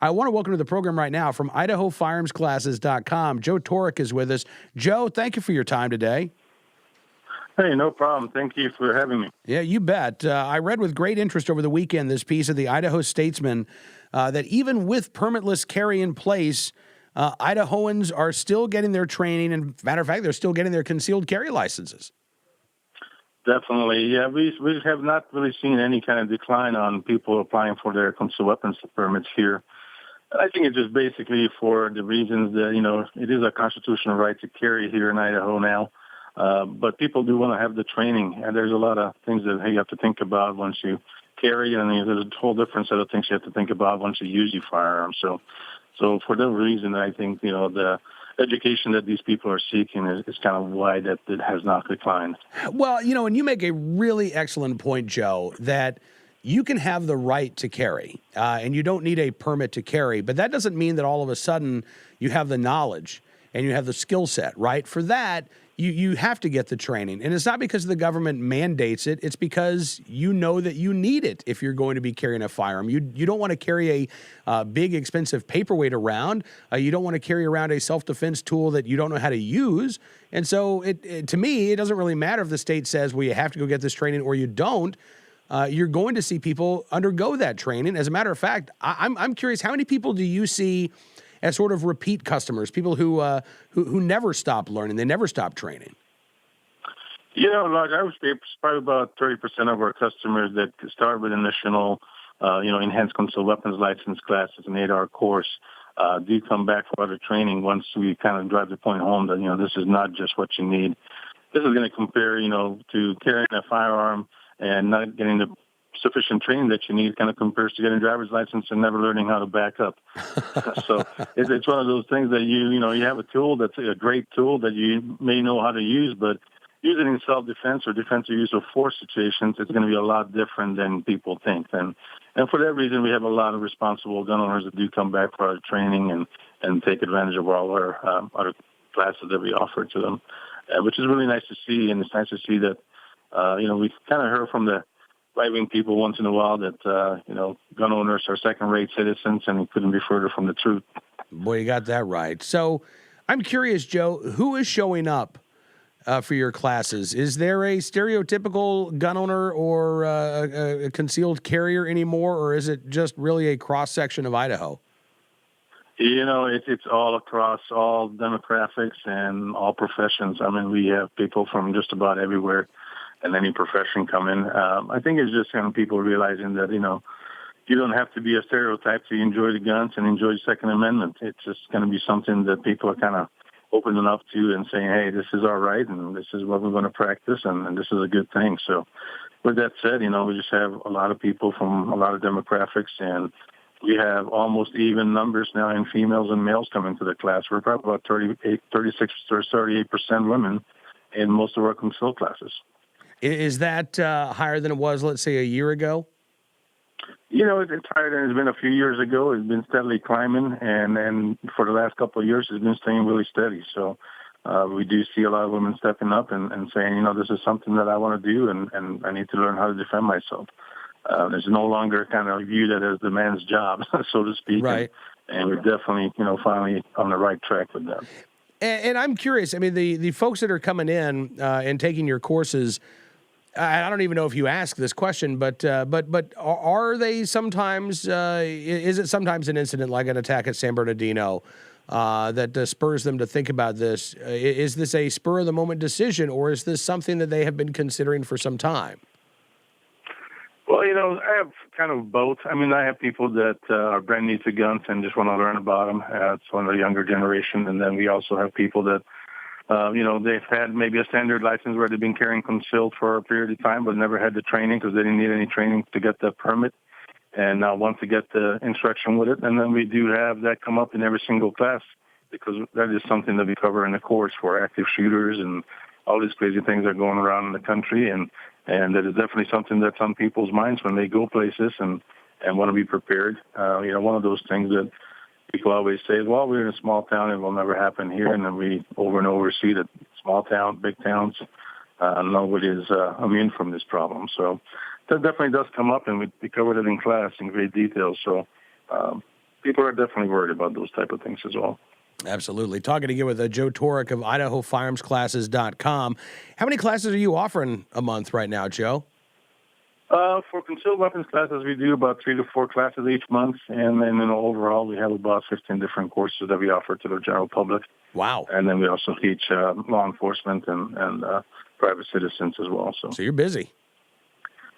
I want to welcome to the program right now from IdahoFirearmsClasses.com. Joe Torek is with us. Joe, thank you for your time today. Hey, no problem. Thank you for having me. Yeah, you bet. I read with great interest over the weekend this piece of the Idaho Statesman that even with permitless carry in place, Idahoans are still getting their training, and matter of fact, they're still getting their concealed carry licenses. Definitely. Yeah, we have not really seen any kind of decline on people applying for their concealed weapons permits here. I think it's just basically for the reasons that, it is a constitutional right to carry here in Idaho now. But people do want to have the training, and there's a lot of things that you have to think about once you carry, and there's a whole different set of things you have to think about once you use your firearm. So for that reason, I think, the education that these people are seeking is kind of why that it has not declined. Well, and you make a really excellent point, Joe, that you can have the right to carry, and you don't need a permit to carry, but that doesn't mean that all of a sudden you have the knowledge and you have the skill set, right? For that, you have to get the training. And it's not because the government mandates it. It's because you know that you need it if you're going to be carrying a firearm. You don't want to carry a big, expensive paperweight around. You don't want to carry around a self-defense tool that you don't know how to use. And so to me, it doesn't really matter if the state says, well, you have to go get this training or you don't. You're going to see people undergo that training. As a matter of fact, I'm curious, how many people do you see as sort of repeat customers, people who never stop learning, they never stop training? Like I would say probably about 30% of our customers that start with initial, enhanced concealed weapons license classes and 8-hour course do come back for other training once we kind of drive the point home that, this is not just what you need. This is going to compare, to carrying a firearm and not getting the sufficient training that you need kind of compares to getting a driver's license and never learning how to back up. So it's one of those things that you have a tool that's a great tool that you may know how to use, but using it in self-defense or defensive use of force situations, it's going to be a lot different than people think. And for that reason, we have a lot of responsible gun owners that do come back for our training and take advantage of all our other classes that we offer to them, which is really nice to see. And it's nice to see that, we've kind of heard from the right-wing people once in a while that, gun owners are second-rate citizens, and it couldn't be further from the truth. Boy, you got that right. So I'm curious, Joe, who is showing up for your classes? Is there a stereotypical gun owner or a concealed carrier anymore, or is it just really a cross-section of Idaho? It's all across all demographics and all professions. I mean, we have people from just about everywhere and any profession come in. I think it's just people realizing that, you don't have to be a stereotype to enjoy the guns and enjoy the Second Amendment. It's just going to be something that people are kind of opening up to and saying, hey, this is our right and this is what we're going to practice and this is a good thing. So with that said, we just have a lot of people from a lot of demographics, and we have almost even numbers now in females and males coming to the class. We're probably about 36 or 38% women in most of our concealed classes. Is that higher than it was, let's say, a year ago? It's higher than it's been a few years ago. It's been steadily climbing, and for the last couple of years, it's been staying really steady. So we do see a lot of women stepping up and saying, this is something that I want to do, and I need to learn how to defend myself. There's no longer kind of viewed that as the man's job, so to speak. Right. And we're definitely, finally on the right track with that. And I'm curious, I mean, the folks that are coming in and taking your courses, I don't even know if you ask this question, but are they sometimes, is it sometimes an incident like an attack at San Bernardino that spurs them to think about this? Is this a spur-of-the-moment decision, or is this something that they have been considering for some time? Well, I have kind of both. I mean, I have people that are brand new to guns and just want to learn about them. It's one of the younger generation. And then we also have people that, they've had maybe a standard license where they've been carrying concealed for a period of time, but never had the training because they didn't need any training to get the permit, and now want to get the instruction with it. And then we do have that come up in every single class because that is something that we cover in the course for active shooters and all these crazy things that are going around in the country. And that is definitely something that's on people's minds when they go places and want to be prepared. One of those things that people always say, well, we're in a small town, it will never happen here. And then we over and over see that small towns, big towns, nobody is immune from this problem. So that definitely does come up, and we covered it in class in great detail. So people are definitely worried about those type of things as well. Absolutely. Talking again with Joe Torek of IdahoFirearmsClasses.com. How many classes are you offering a month right now, Joe? For concealed weapons classes, we do about 3 to 4 classes each month, and then overall we have about 15 different courses that we offer to the general public. Wow. And then we also teach law enforcement and private citizens as well. So you're busy.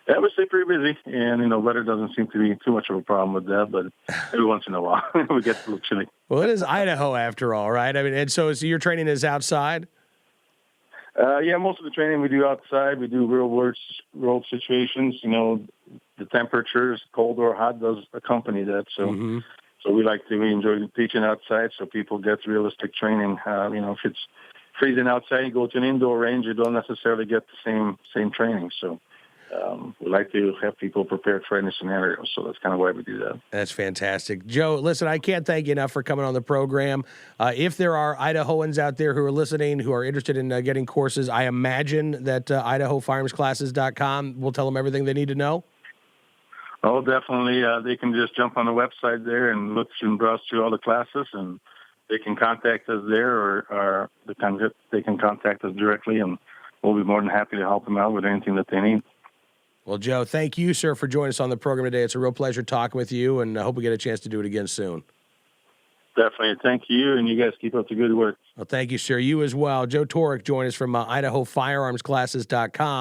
Yeah, we stay pretty busy, and weather doesn't seem to be too much of a problem with that, but every once in a while we get a little chilly. Well, it is Idaho after all, right? I mean, and so your training is outside? Yeah, most of the training we do outside. We do real world situations. The temperatures, cold or hot, does accompany that. So, so we enjoy teaching outside, so people get realistic training. If it's freezing outside, you go to an indoor range, you don't necessarily get the same training. So. We like to have people prepared for any scenario, so that's kind of why we do that. That's fantastic. Joe, listen, I can't thank you enough for coming on the program. If there are Idahoans out there who are listening who are interested in getting courses, I imagine that IdahoFirearmsClasses.com will tell them everything they need to know? Oh, definitely. They can just jump on the website there and look and browse through all the classes, and they can contact us there or they can contact us directly, and we'll be more than happy to help them out with anything that they need. Well, Joe, thank you, sir, for joining us on the program today. It's a real pleasure talking with you, and I hope we get a chance to do it again soon. Definitely. Thank you, and you guys keep up the good work. Well, thank you, sir. You as well. Joe Torek joined us from IdahoFirearmsClasses.com.